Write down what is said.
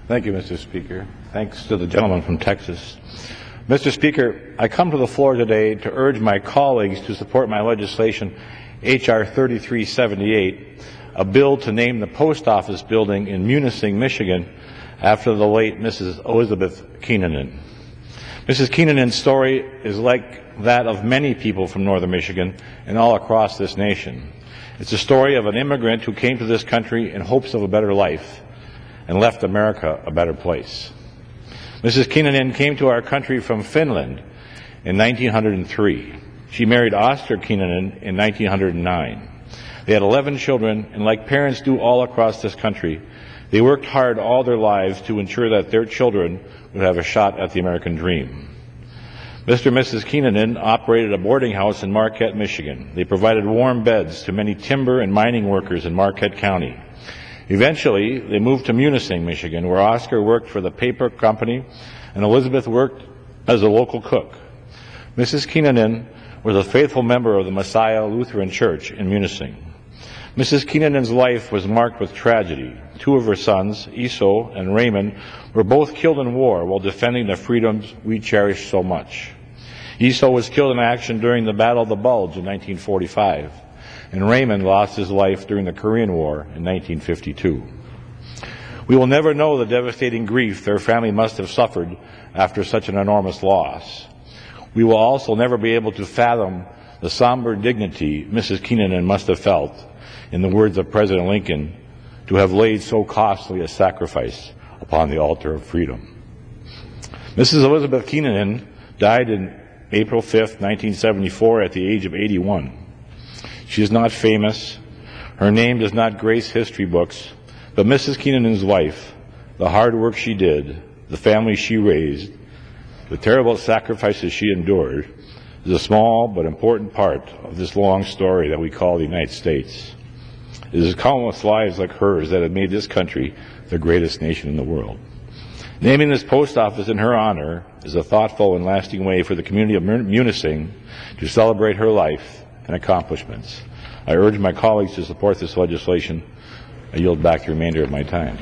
Thank you, Mr. Speaker. Thanks to the gentleman from Texas. Mr. Speaker, I come to the floor today to urge my colleagues to support my legislation, H.R. 3378, a bill to name the post office building in Munising, Michigan, after the late Mrs. Elizabeth Kinnunen. Mrs. Kinnunen's story is like that of many people from northern Michigan and all across this nation. It's a story of an immigrant who came to this country in hopes of a better life and left America a better place. Mrs. Kinnunen came to our country from Finland in 1903. She married Oscar Kinnunen in 1909. They had 11 children, and like parents do all across this country, they worked hard all their lives to ensure that their children would have a shot at the American dream. Mr. and Mrs. Kinnunen operated a boarding house in Marquette, Michigan. They provided warm beds to many timber and mining workers in Marquette County. Eventually, they moved to Munising, Michigan, where Oscar worked for the paper company and Elizabeth worked as a local cook. Mrs. Kinnunen was a faithful member of the Messiah Lutheran Church in Munising. Mrs. Kinnunen's life was marked with tragedy. Two of her sons, Esau and Raymond, were both killed in war while defending the freedoms we cherish so much. Esau was killed in action during the Battle of the Bulge in 1945, and Raymond lost his life during the Korean War in 1952. We will never know the devastating grief their family must have suffered after such an enormous loss. We will also never be able to fathom the somber dignity Mrs. Kinnunen must have felt, in the words of President Lincoln, to have laid so costly a sacrifice upon the altar of freedom. Mrs. Elizabeth Kinnunen died in April 5, 1974, at the age of 81. She is not famous. Her name does not grace history books, but Mrs. Kinnunen's life, the hard work she did, the family she raised, the terrible sacrifices she endured, is a small but important part of this long story that we call the United States. It is countless lives like hers that have made this country the greatest nation in the world. Naming this post office in her honor is a thoughtful and lasting way for the community of Munising to celebrate her life and accomplishments. I urge my colleagues to support this legislation. I yield back the remainder of my time.